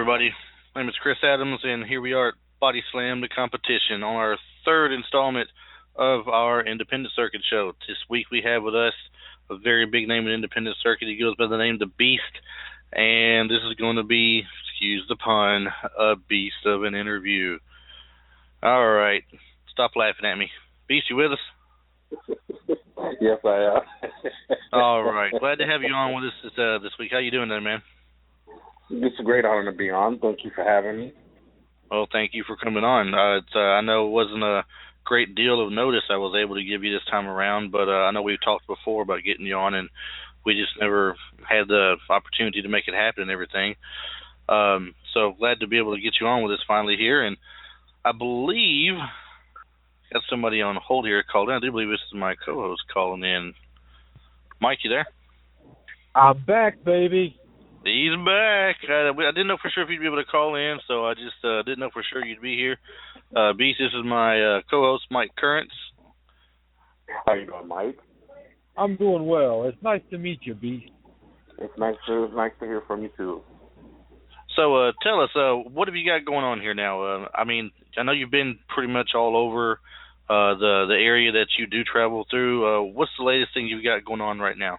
everybody. My name is Chris Adams, and here we are at Body Slam the Competition on our third installment of our Independent Circuit show. This week we have with us a very big name in the Independent Circuit. He goes by the name The Beast, and this is going to be, excuse the pun, a beast of an interview. All right, stop laughing at me. Beast, you with us? Yes, I am. All right, glad to have you on with us this week. How you doing there, man? It's a great honor to be on. Thank you for having me. Well, thank you for coming on. I know it wasn't a great deal of notice I was able to give you this time around, but I know we've talked before about getting you on, and we just never had the opportunity to make it happen and everything. So glad to be able to get you on with us finally here, and I believe got somebody on hold here called in. I do believe this is my co-host calling in. Mike, you there? I'm back, baby. He's back. I didn't know for sure if you'd be able to call in, so I just didn't know for sure you'd be here. Beast, this is my co-host, Mike Currents. How you doing, Mike? I'm doing well. It's nice to meet you, Beast. It's nice to hear from you, too. So tell us, what have you got going on here now? I mean, I know you've been pretty much all over the area that you do travel through. What's the latest thing you've got going on right now?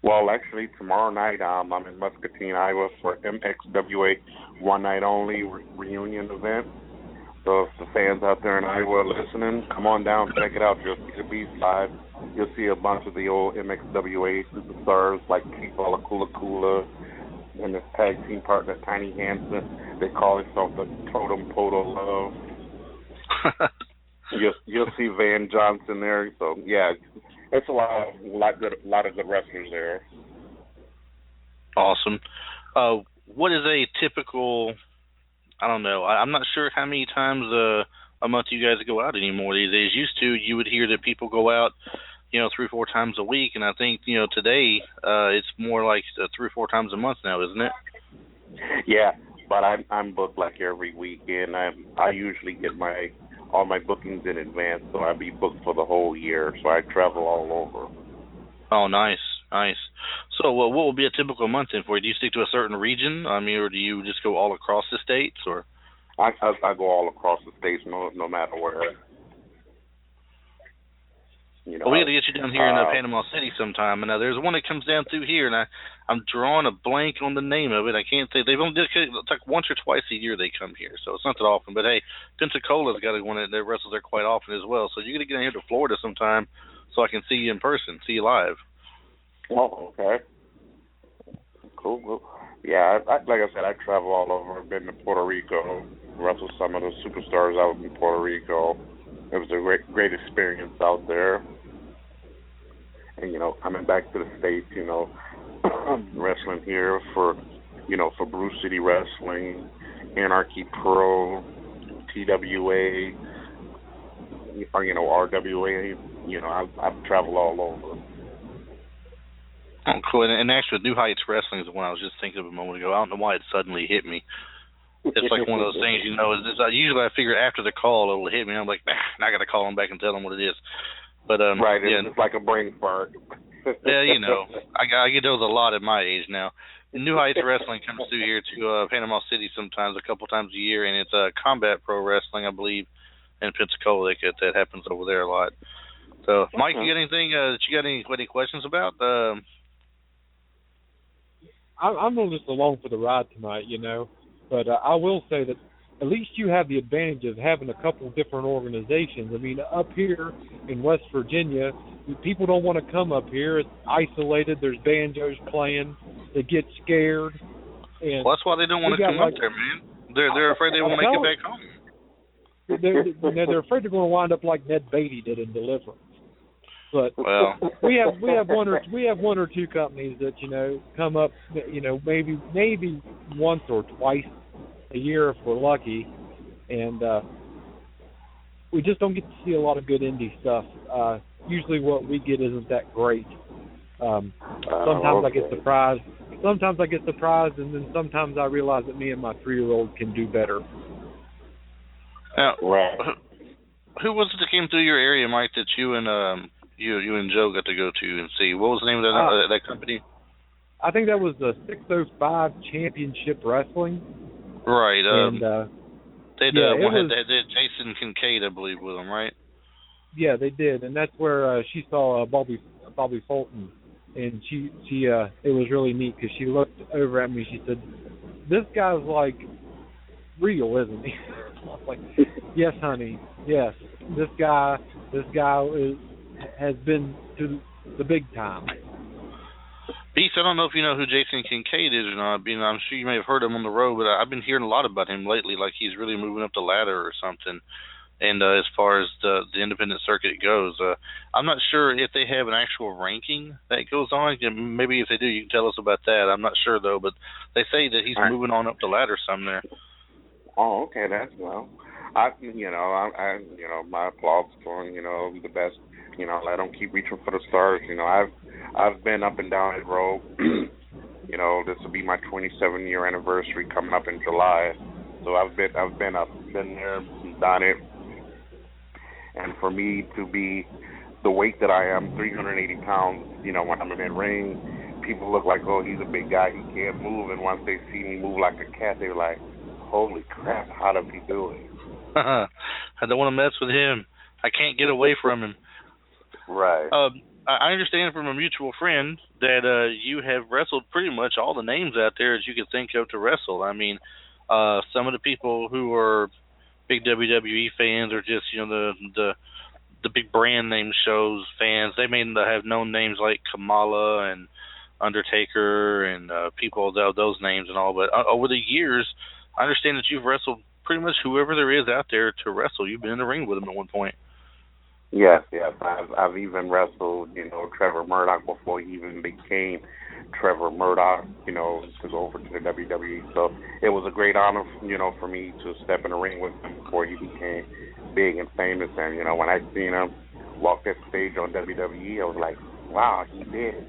Well, actually, tomorrow night I'm in Muscatine, Iowa for MXWA One Night Only reunion event. So if the fans out there in Iowa are listening, come on down, check it out. You'll see the Beast live. You'll see a bunch of the old MXWA superstars like Keefa Kula Kula and his tag team partner Tiny Hansen. They call themselves the Totem Poto Love. You'll see Van Johnson there. So yeah. It's a lot of good wrestlers there. Awesome. What is a typical? I don't know. I'm not sure how many times a month you guys go out anymore these days. Used to, you would hear that people go out, 3 or 4 times a week, and I think today it's more like 3 or 4 times a month now, isn't it? Yeah, but I'm booked like every weekend. I usually get all my bookings in advance, so I'd be booked for the whole year, so I travel all over. Oh, nice. So what will be a typical month then for you? Do you stick to a certain region, or do you just go all across the states, or? I go all across the states, no matter where. Well, we got to get you down here in Panama City sometime. And there's one that comes down through here, and I'm drawing a blank on the name of it. I can't say. They've only it's like once or twice a year they come here, so it's not that often. But hey, Pensacola's got one that wrestles there quite often as well. So you got to get down here to Florida sometime, so I can see you in person, see you live. Oh, okay. Cool. Yeah, like I said, I travel all over. I've been to Puerto Rico, wrestled some of the superstars out in Puerto Rico. It was a great experience out there. And, coming back to the States, wrestling here for Bruce City Wrestling, Anarchy Pro, TWA, RWA, I've traveled all over. Oh, cool. And actually, New Heights Wrestling is the one I was just thinking of a moment ago. I don't know why it suddenly hit me. It's like one of those things, usually I figure after the call it'll hit me. I'm like, I got to call them back and tell them what it is. But right, yeah, it's like a brain fart. Yeah, I get those a lot at my age now. New Heights Wrestling comes through here to Panama City sometimes, a couple times a year, and it's Combat Pro Wrestling, I believe, in Pensacola. That happens over there a lot. So, Mike, you got anything that you got any questions about? I'm just along for the ride tonight, But I will say that at least you have the advantage of having a couple of different organizations. I mean, up here in West Virginia, people don't want to come up here. It's isolated. There's banjos playing. They get scared. And well, that's why they don't want to come up there, man. They're afraid they won't make it back home. They're afraid they're going to wind up like Ned Beatty did in Deliverance. But well, we have one or two companies that come up maybe once or twice a year if we're lucky, and we just don't get to see a lot of good indie stuff. Usually, what we get isn't that great. Sometimes I get surprised. Sometimes I get surprised, and then sometimes I realize that me and my 3-year-old can do better. Now, who was it that came through your area, Mike, that you and Joe got to go to and see? What was the name of that company? I think that was the 605 Championship Wrestling, Right. and They yeah, it was. they did Jason Kincaid, I believe, with them, right? Yeah, they did, and that's where she saw Bobby Fulton, and she it was really neat because she looked over at me. She said, "This guy's like real, isn't he?" I was like, "Yes, honey. Yes, this guy has been to the big time." Beast, I don't know if you know who Jason Kincaid is or not. I'm sure you may have heard him on the road, but I've been hearing a lot about him lately. Like he's really moving up the ladder or something. And as far as the independent circuit goes, I'm not sure if they have an actual ranking that goes on. Maybe if they do, you can tell us about that. I'm not sure though, but they say that he's moving on up the ladder some there. Oh, okay, that's well. I my applause for him. The best. Let him keep reaching for the stars. I've been up and down that road. This will be my 27-year anniversary coming up in July. So I've been there, done it. And for me to be the weight that I am, 380 pounds, when I'm in that ring, people look like, oh, he's a big guy, he can't move. And once they see me move like a cat, they're like, holy crap, how does he do it? I don't want to mess with him. I can't get away from him. Right. I understand from a mutual friend that you have wrestled pretty much all the names out there that you could think of to wrestle. I mean, some of the people who are big WWE fans or just the big brand name shows fans, they may have known names like Kamala and Undertaker and people of those names and all. But over the years, I understand that you've wrestled pretty much whoever there is out there to wrestle. You've been in the ring with them at one point. Yes. I've even wrestled, Trevor Murdoch before he even became Trevor Murdoch, to go over to the WWE. So it was a great honor, for me to step in the ring with him before he became big and famous. And, when I seen him walk that stage on WWE, I was like, wow, he did.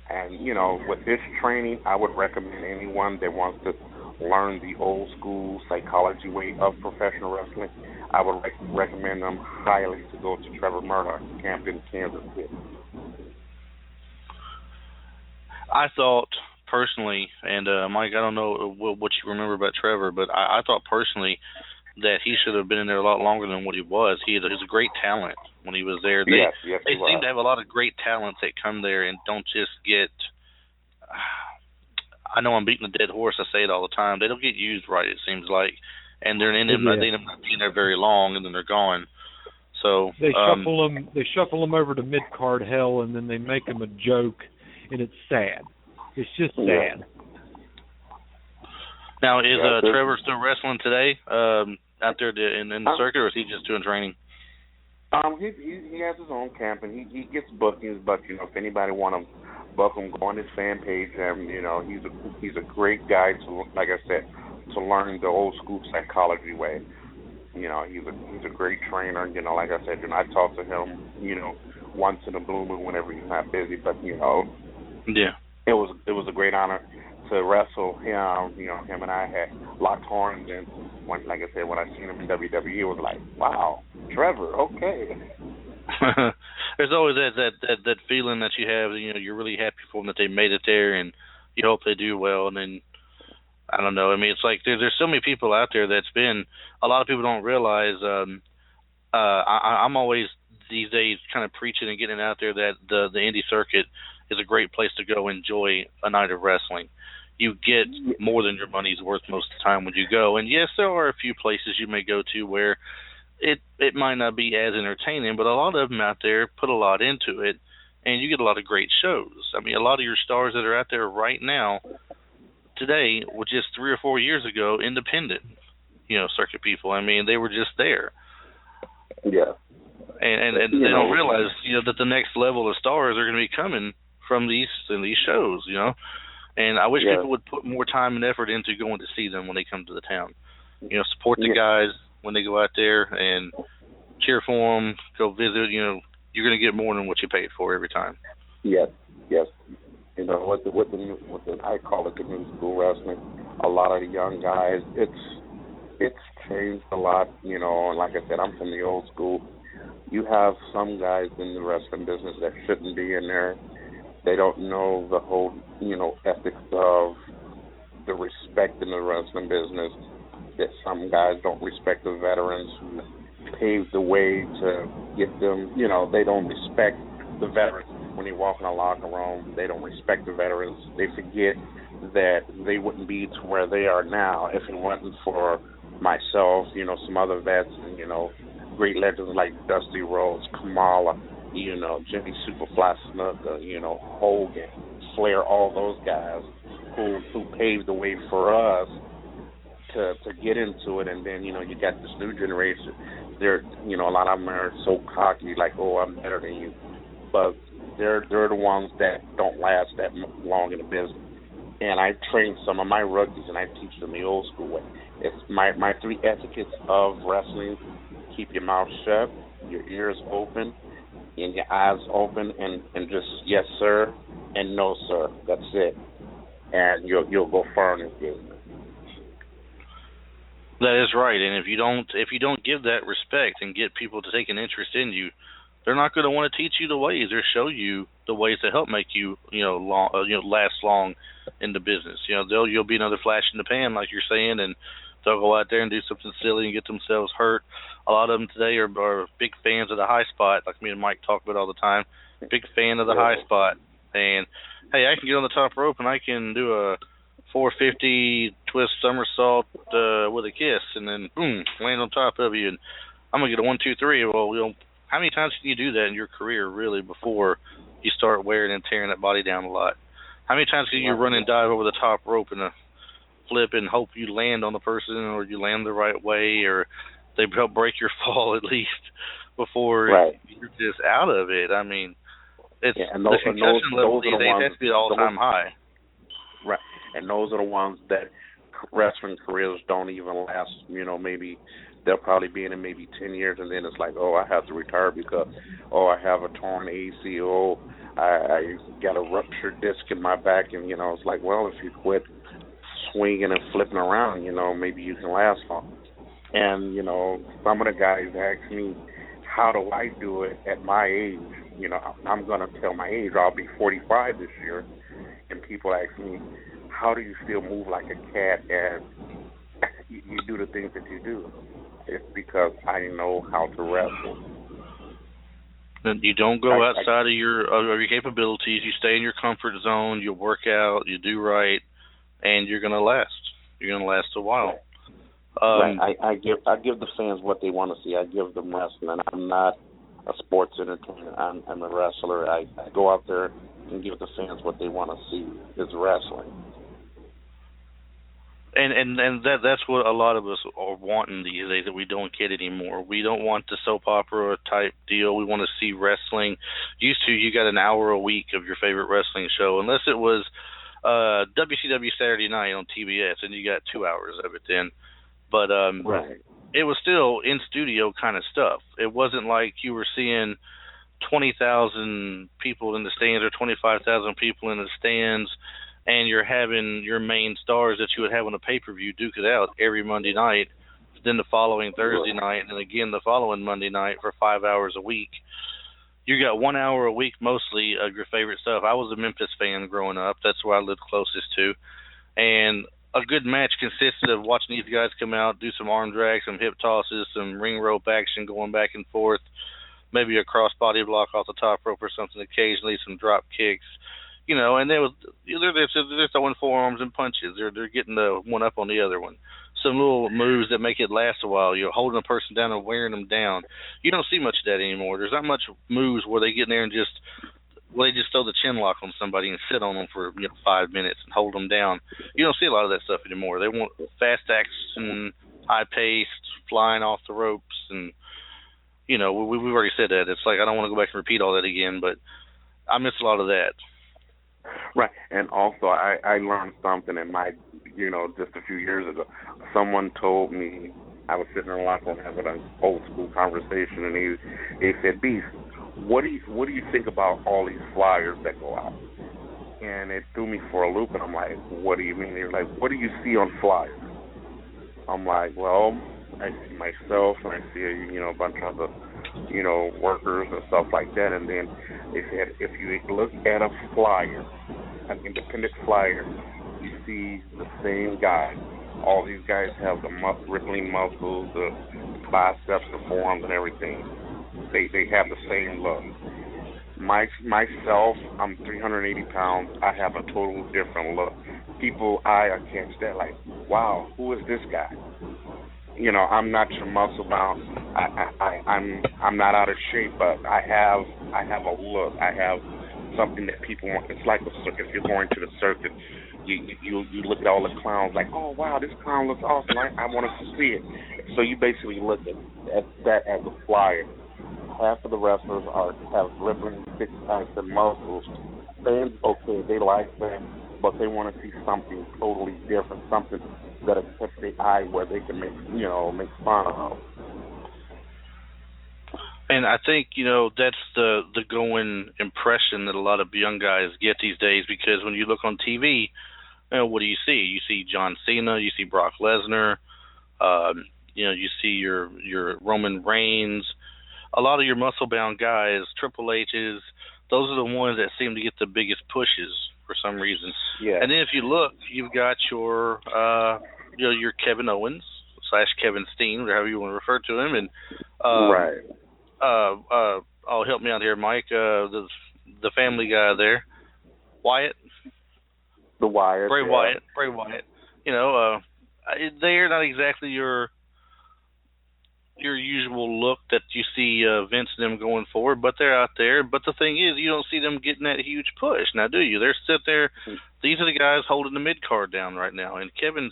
And, with this training, I would recommend anyone that wants to learn the old school psychology way of professional wrestling, I would recommend them highly to go to Trevor Murdoch camp in Kansas City. I thought personally, and Mike, I don't know what you remember about Trevor, but I thought personally that he should have been in there a lot longer than what he was. He was a great talent when he was there. They seem to have a lot of great talents that come there and don't just get. I know I'm beating a dead horse. I say it all the time. They don't get used right. It seems like, and they end up not being there very long, and then they're gone. So they shuffle them. They shuffle them over to mid card hell, and then they make them a joke, and it's sad. It's just sad. Now, is Trevor still wrestling today out there in the circuit, or is he just doing training? He has his own camp, and he gets bookings. But if anybody want to book him, go on his fan page. And he's a great guy to, like I said, to learn the old school psychology way. He's a great trainer. Like I said, I talk to him, once in a blue moon whenever he's not busy. But it was a great honor to wrestle him. Him and I had locked horns, and when I seen him in WWE, it was like, wow, Trevor, okay. There's always that feeling that you have. You're really happy for them that they made it there, and you hope they do well. And then I don't know. I mean, it's like there's so many people out there that's been. A lot of people don't realize. I'm always these days kind of preaching and getting out there that the indie circuit is a great place to go enjoy a night of wrestling. You get more than your money's worth most of the time when you go. And yes, there are a few places you may go to where it might not be as entertaining, but a lot of them out there put a lot into it, and you get a lot of great shows. I mean, a lot of your stars that are out there right now today were just 3 or 4 years ago independent, circuit people. I mean, they were just there. Yeah. And they don't realize, that the next level of stars are going to be coming from these shows, And I wish people would put more time and effort into going to see them when they come to the town. Support the guys when they go out there and cheer for them, go visit. You're going to get more than what you paid for every time. Yes. With the I call it the new school wrestling. A lot of the young guys, it's changed a lot. And like I said, I'm from the old school. You have some guys in the wrestling business that shouldn't be in there, They don't know the whole, ethics of the respect in the wrestling business. That some guys don't respect the veterans who paved the way to get them. They don't respect the veterans when you walk in a locker room. They don't respect the veterans. They forget that they wouldn't be to where they are now if it wasn't for myself, some other vets, and great legends like Dusty Rhodes, Kamala, Jimmy Superfly Snuka, Hogan, Flair, all those guys who paved the way for us to get into it. And then you got this new generation. They're a lot of them are so cocky, like, oh, I'm better than you, but they're the ones that don't last that long in the business. And I train some of my rookies, and I teach them the old school way. It's my three etiquettes of wrestling: keep your mouth shut, your ears open, and your eyes open, and just yes sir and no sir. That's it, and you'll go far in this business. That is right, and if you don't give that respect and get people to take an interest in you, they're not going to want to teach you the ways or show you the ways to help make you last long in the business. You'll be another flash in the pan, like you're saying, and they'll go out there and do something silly and get themselves hurt. A lot of them today are big fans of the high spot, like me and Mike talk about all the time. Big fan of the high spot, and hey, I can get on the top rope and I can do a 450 twist somersault with a kiss, and then boom, land on top of you, and I'm gonna get a 1, 2, 3. Well, how many times can you do that in your career, really, before you start wearing and tearing that body down a lot? How many times can you run and dive over the top rope in a flip and hope you land on the person, or you land the right way, or they help break your fall at least before you're just out of it? I mean, it's the concussion level these days has to be at all-time high. Right, and those are the ones that wrestling careers don't even last. Maybe they'll probably be in it maybe 10 years, and then it's like, oh, I have to retire because, I have a torn ACL, I got a ruptured disc in my back, and, it's like, well, if you quit swinging and flipping around, maybe you can last long. And, some of the guys ask me, how do I do it at my age? I'm going to tell my age. I'll be 45 this year, and people ask me, how do you still move like a cat and you do the things that you do? It's because I know how to wrestle. And you don't go outside of your capabilities. You stay in your comfort zone. You work out. You do right, and you're gonna last. You're gonna last a while. Right. I give the fans what they want to see. I give them wrestling. I'm not a sports entertainer. I'm a wrestler. I go out there and give the fans what they want to see is wrestling. And that's what a lot of us are wanting these days that we don't get anymore. We don't want the soap opera type deal. We want to see wrestling. Used to, you got an hour a week of your favorite wrestling show, unless it was WCW Saturday Night on TBS, and you got 2 hours of it then. But it was still in studio kind of stuff. It wasn't like you were seeing 20,000 people in the stands or 25,000 people in the stands, and you're having your main stars that you would have on a pay-per-view duke it out every Monday night, then the following Thursday night, and then again the following Monday night for 5 hours a week. You got 1 hour a week mostly of your favorite stuff. I was a Memphis fan growing up. That's where I lived closest to. And a good match consisted of watching these guys come out, do some arm drags, some hip tosses, some ring rope action going back and forth, maybe a cross body block off the top rope or something, occasionally some drop kicks. And they're throwing forearms and punches. They're getting the one up on the other one. Some little moves that make it last a while. You're holding a person down and wearing them down. You don't see much of that anymore. There's not much moves where they get in there and they just throw the chin lock on somebody and sit on them for 5 minutes and hold them down. You don't see a lot of that stuff anymore. They want fast action, high paced, flying off the ropes, and we've already said that. It's like I don't want to go back and repeat all that again, but I miss a lot of that. Right, and also I learned something in my, just a few years ago. Someone told me, I was sitting in a locker room having an old school conversation, and he said, "Beast, what do you think about all these flyers that go out?" And it threw me for a loop, and I'm like, "What do you mean?" They're like, "What do you see on flyers?" I'm like, "Well, I see myself, and I see a bunch of other workers and stuff like that. And then if you look at a flyer, an independent flyer, you see the same guy. All these guys have the rippling muscles, the biceps, the forearms, and everything. They have the same look. Myself, I'm 380 pounds. I have a total different look. People eye or catch that like, wow, who is this guy? I'm not your muscle bound. I'm not out of shape, but I have a look. I have something that people want. It's like if you're going to the circus, you look at all the clowns like, oh wow, this clown looks awesome. I want to see it. So you basically look at that as a flyer. Half of the wrestlers have rippling six packs and muscles. Fans, okay, they like that, but they want to see something totally different, something that'll catch their eye where they can make fun of. And I think, that's the going impression that a lot of young guys get these days, because when you look on TV, what do you see? You see John Cena, you see Brock Lesnar, you see your Roman Reigns, a lot of your muscle-bound guys, Triple H's, those are the ones that seem to get the biggest pushes for some reason. Yeah. And then if you look, you've got your Kevin Owens / Kevin Steen, or however you want to refer to him, and right. Help me out here, Mike. The Family Guy there, Wyatt. The Wyatt. Bray Wyatt. Bray Wyatt. They're not exactly your usual look that you see Vince and them going for, but they're out there. But the thing is, you don't see them getting that huge push. Now, do you? They're sit there. These are the guys holding the mid-card down right now. And Kevin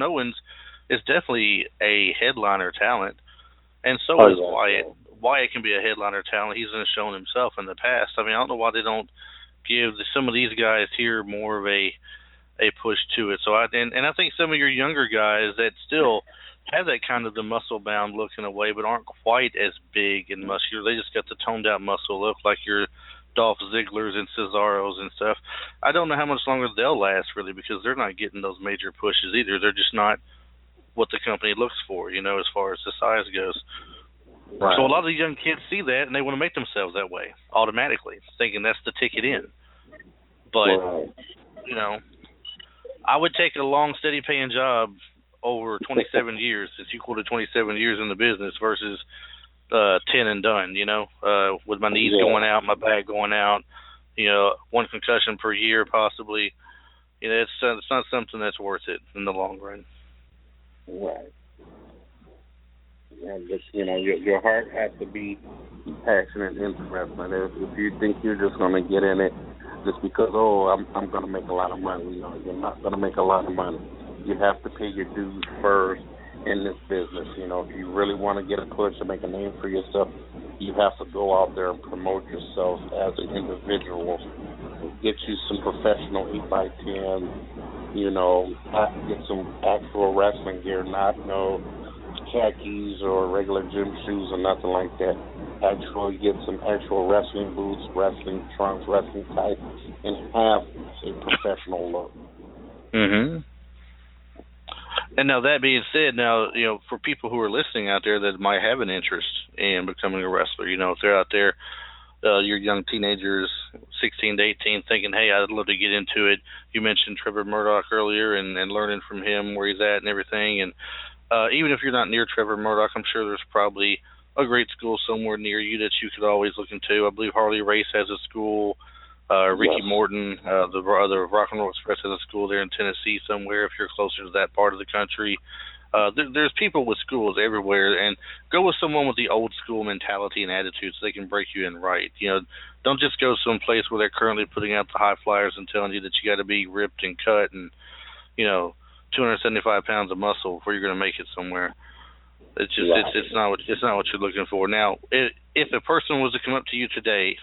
Owens, is definitely a headliner talent. And so is Wyatt. Wyatt can be a headliner talent. He's shown himself in the past. I mean, I don't know why they don't give some of these guys here more of a push to it. So I think some of your younger guys that still have that kind of the muscle-bound look in a way, but aren't quite as big and muscular. They just got the toned-out muscle look like your Dolph Zigglers and Cesaros and stuff. I don't know how much longer they'll last, really, because they're not getting those major pushes either. They're just not what the company looks for, as far as the size goes. Right. So a lot of the young kids see that, and they want to make themselves that way automatically, thinking that's the ticket in. But, I would take a long, steady paying job over 27 years, since you quoted 27 years in the business versus 10 and done, with my knees going out, my back going out, one concussion per year possibly. It's not something that's worth it in the long run. Right. And just, your heart has to be passionate and interested. If you think you're just going to get in it just because, I'm going to make a lot of money, you're not going to make a lot of money. You have to pay your dues first in this business. If you really want to get a push to make a name for yourself, you have to go out there and promote yourself as an individual. Get you some professional 8x10, get some actual wrestling gear, not no khakis or regular gym shoes or nothing like that. Actually get some actual wrestling boots, wrestling trunks, wrestling tights, and have a professional look. Mm-hmm. And now that being said, for people who are listening out there that might have an interest in becoming a wrestler, if they're out there, your young teenagers, 16 to 18, thinking, hey, I'd love to get into it. You mentioned Trevor Murdoch earlier and learning from him where he's at and everything. And even if you're not near Trevor Murdoch, I'm sure there's probably a great school somewhere near you that you could always look into. I believe Harley Race has a school. Ricky Morton, the Rock and Roll Express has a school there in Tennessee somewhere if you're closer to that part of the country. There's people with schools everywhere, and go with someone with the old school mentality and attitude so they can break you in right. Don't just go someplace where they're currently putting out the high flyers and telling you that you got to be ripped and cut and, 275 pounds of muscle before you're going to make it somewhere. It's just it's not what you're looking for. Now, if a person was to come up to you today,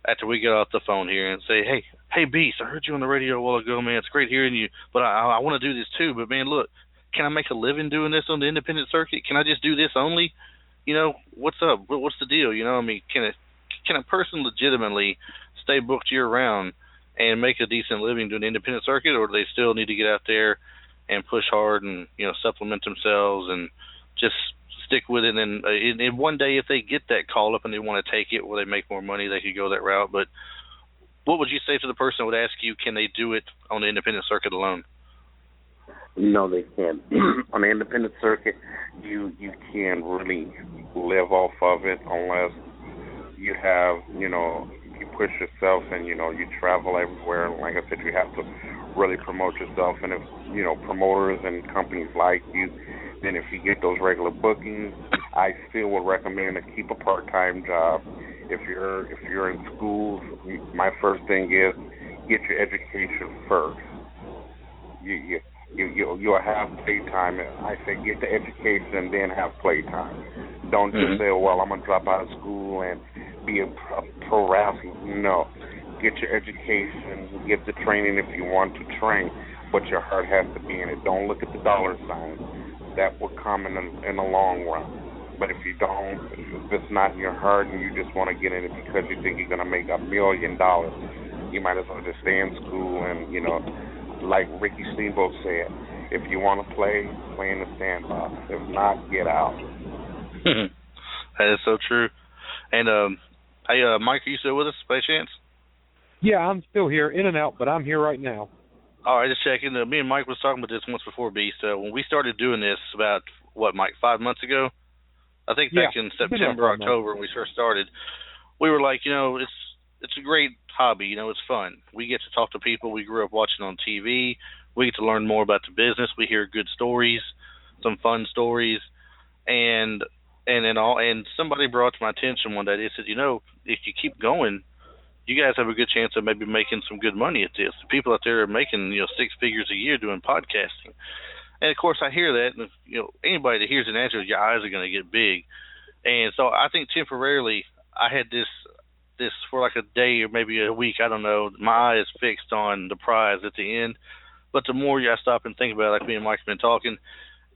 after we get off the phone here, and say, hey, Beast, I heard you on the radio a while ago, man. It's great hearing you, but I want to do this too. But man, look, can I make a living doing this on the independent circuit? Can I just do this only? What's up? What's the deal? Can a person legitimately stay booked year round and make a decent living doing the independent circuit, or do they still need to get out there and push hard and supplement themselves and just stick with it. And one day, if they get that call up and they want to take it, where they make more money, they could go that route. But what would you say to the person who would ask you, can they do it on the independent circuit alone? No, they can't. On the independent circuit, you can't really live off of it unless you have, you push yourself and, you travel everywhere. Like I said, you have to really promote yourself. And if, promoters and companies like you, then if you get those regular bookings, I still would recommend to keep a part-time job. If you're in school, my first thing is get your education first. You'll have playtime. I say get the education and then have playtime. Don't just say, well, I'm going to drop out of school and be a pro wrestler. No. Get your education, get the training if you want to train, but your heart has to be in it. Don't look at the dollar sign. That will come in the long run. But if you don't, if it's not in your heart and you just want to get in it because you think you're going to make $1 million, you might as well just stay in school and, like Ricky Steamboat said, if you want to play in the sandbox. If not, get out. That is so true. And, hey, Mike, are you still with us by chance? Yeah, I'm still here, in and out, but I'm here right now. All right, just checking. Me and Mike was talking about this once before, B. So when we started doing this about, Mike, 5 months ago? I think back in September, October, when we first started, we were like, it's a great hobby. It's fun. We get to talk to people we grew up watching on TV. We get to learn more about the business. We hear good stories, some fun stories, and somebody brought to my attention one day. They said, if you keep going, you guys have a good chance of maybe making some good money at this. The people out there are making 6 figures a year doing podcasting. And of course, I hear that, and anybody that hears an answer, your eyes are going to get big. And so I think temporarily I had this for like a day or maybe a week, I don't know, my eye is fixed on the prize at the end. But the more I stop and think about it, like me and Mike have been talking,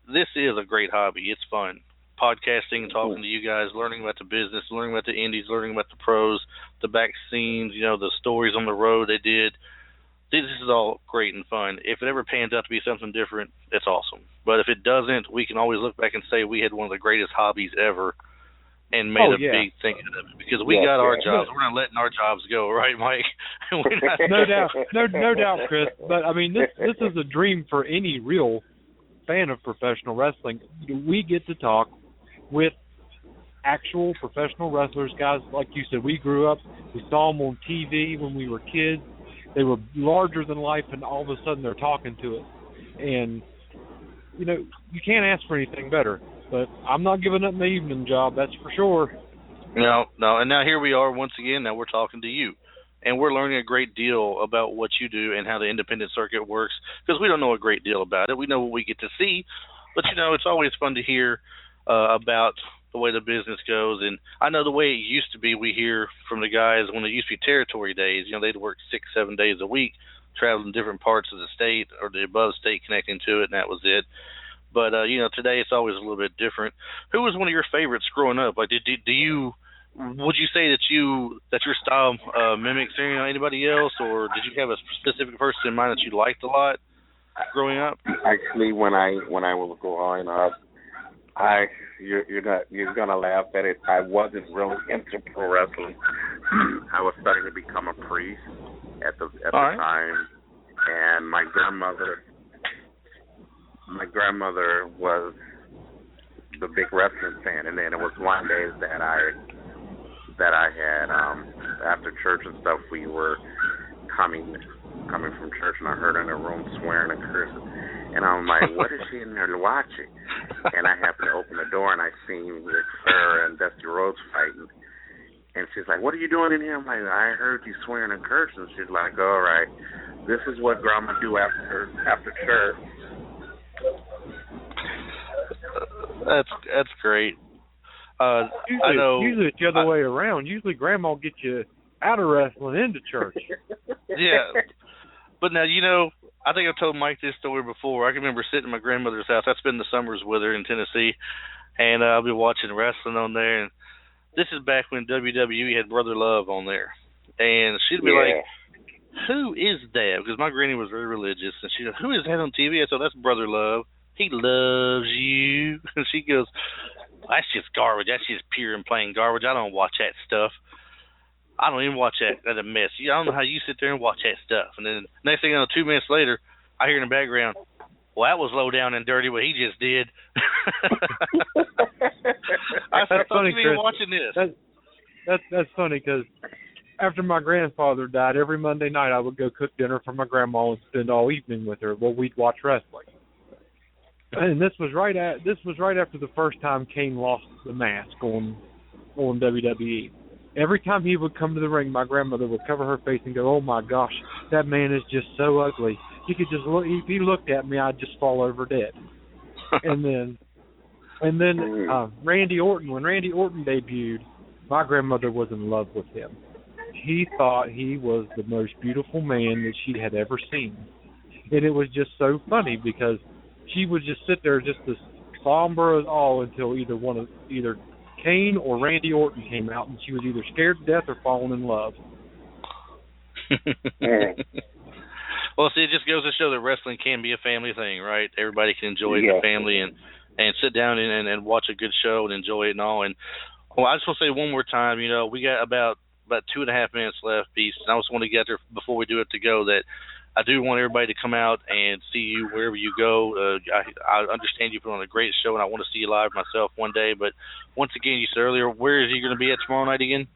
this is a great hobby. It's fun. Podcasting, talking to you guys, learning about the business, learning about the indies, learning about the pros, the back scenes, the stories on the road they did. This is all great and fun. If it ever pans out to be something different, it's awesome. But if it doesn't, we can always look back and say we had one of the greatest hobbies ever and made big thing out of it. Because we got our jobs. We're not letting our jobs go, right, Mike? No doubt. No doubt, Chris. But, I mean, this is a dream for any real fan of professional wrestling. We get to talk with actual professional wrestlers, guys, like you said. We grew up, we saw them on TV when we were kids. They were larger than life, and all of a sudden they're talking to us. And, you can't ask for anything better. But I'm not giving up my evening job, that's for sure. No. And now here we are once again. Now we're talking to you. And we're learning a great deal about what you do and how the independent circuit works, because we don't know a great deal about it. We know what we get to see. But, it's always fun to hear about the way the business goes. And I know the way it used to be, we hear from the guys when it used to be territory days. They'd work 6-7 days a week, traveling different parts of the state or the above state connecting to it, and that was it. But, today it's always a little bit different. Who was one of your favorites growing up? Like, would you say that your style mimics anybody else, or did you have a specific person in mind that you liked a lot growing up? Actually, when I was growing up, you're gonna laugh at it. I wasn't really into pro wrestling. I was starting to become a priest at the time, and my grandmother was the big wrestling fan, and then it was one day that I had after church and stuff, we were coming from church, and I heard her in the room swearing and cursing, and I'm like, what is she in there watching? And I happened to open the door, and I seen Ric Flair and Dusty Rhodes fighting, and she's like, what are you doing in here? I'm like, I heard you swearing and cursing. She's like, all right, this is what Grandma do after church. That's great. Usually it's the other way around. Usually Grandma gets you out of wrestling into church. Yeah. But now, I think I've told Mike this story before. I can remember sitting in my grandmother's house. I spend the summers with her in Tennessee, and I'll be watching wrestling on there. And this is back when WWE had Brother Love on there. And she'd be like, who is that? Because my granny was very religious. And she goes, who is that on TV? I said, that's Brother Love. He loves you. And she goes, That's just garbage. That's just pure and plain garbage. I don't watch that stuff. I don't even watch that. That's a mess. I don't know how you sit there and watch that stuff. And then next thing you know, 2 minutes later, I hear in the background, well, that was low down and dirty what he just did. I said, That's funny, Chris. Watching this. That's funny because after my grandfather died, every Monday night I would go cook dinner for my grandma and spend all evening with her while we'd watch wrestling. And this was right after the first time Kane lost the mask on WWE. Every time he would come to the ring, my grandmother would cover her face and go, "Oh my gosh, that man is just so ugly. He could just look. If he looked at me, I'd just fall over dead." and then Randy Orton. When Randy Orton debuted, my grandmother was in love with him. He thought he was the most beautiful man that she had ever seen, and it was just so funny because she would just sit there just as somber as all until either Kane or Randy Orton came out, and she was either scared to death or falling in love. Well, see, it just goes to show that wrestling can be a family thing, right? Everybody can enjoy it, the family, and sit down and watch a good show and enjoy it and all. And well, I just want to say one more time, we got about 2.5 minutes left, Beast, and I just want to get there before we do have to go that I do want everybody to come out and see you wherever you go. I understand you put on a great show, and I want to see you live myself one day. But once again, you said earlier, where is he going to be at tomorrow night again?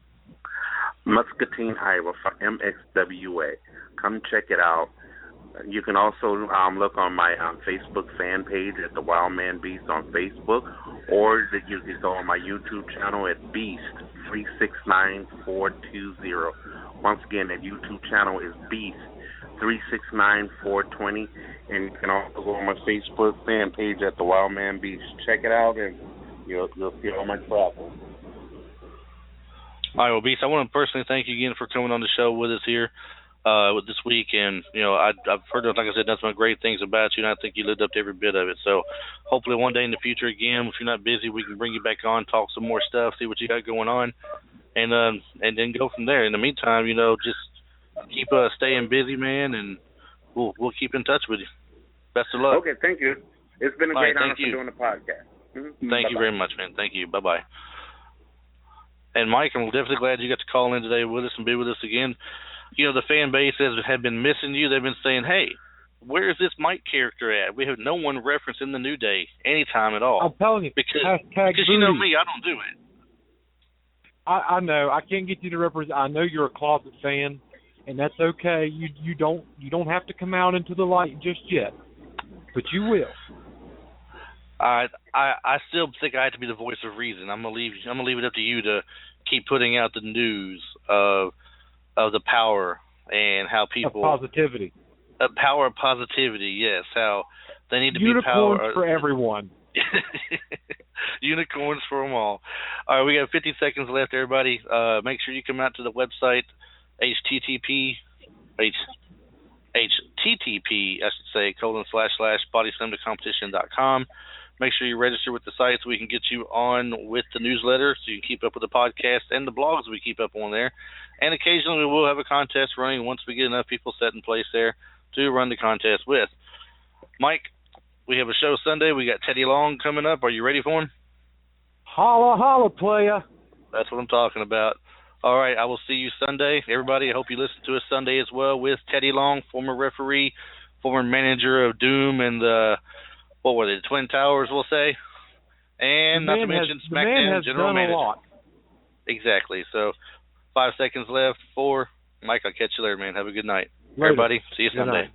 Muscatine, Iowa for MXWA. Come check it out. You can also look on my Facebook fan page at the Wild Man Beast on Facebook, or you can go on my YouTube channel at Beast369420. Once again, that YouTube channel is Beast 369420, and you can also go on my Facebook fan page at the Wild Man Beast. Check it out, and you'll see all my travels. All right, well, Beast, I want to personally thank you again for coming on the show with us here with this week, and I've heard, like I said, nothing but great things about you, and I think you lived up to every bit of it. So hopefully one day in the future, again, if you're not busy, we can bring you back on, talk some more stuff, see what you got going on, and then go from there. In the meantime, just keep staying busy, man, and we'll keep in touch with you. Best of luck. Okay, thank you. It's been a great honor for doing the podcast. Mm-hmm. Thank you very much, man. Thank you. Bye-bye. And Mike, I'm definitely glad you got to call in today with us and be with us again. The fan base have been missing you. They've been saying, hey, where is this Mike character at? We have no one referencing the New Day anytime at all. I'm telling you. Because you know me, I don't do it. I know. I can't get you to represent. I know you're a closet fan, and that's okay. You don't have to come out into the light just yet, but you will. I still think I have to be the voice of reason. I'm gonna leave it up to you to keep putting out the news of the power and how people of positivity. Power of positivity, yes. How they need to Unicorns be power for everyone. Unicorns for them all. All right, we got 50 seconds left, everybody. Make sure you come out to the website, http, I should say, //bodyslamtocompetition.com. Make sure you register with the site so we can get you on with the newsletter so you can keep up with the podcast and the blogs we keep up on there. And occasionally we will have a contest running once we get enough people set in place there to run the contest with. Mike, we have a show Sunday. We got Teddy Long coming up. Are you ready for him? Holla, holla, playa. That's what I'm talking about. All right, I will see you Sunday. Everybody, I hope you listen to us Sunday as well with Teddy Long, former referee, former manager of Doom and the Twin Towers, we'll say. And not to mention SmackDown General Manager. A lot. Exactly. So 5 seconds left. 4. Mike, I'll catch you later, man. Have a good night. Later. Everybody, see you Sunday. Good night.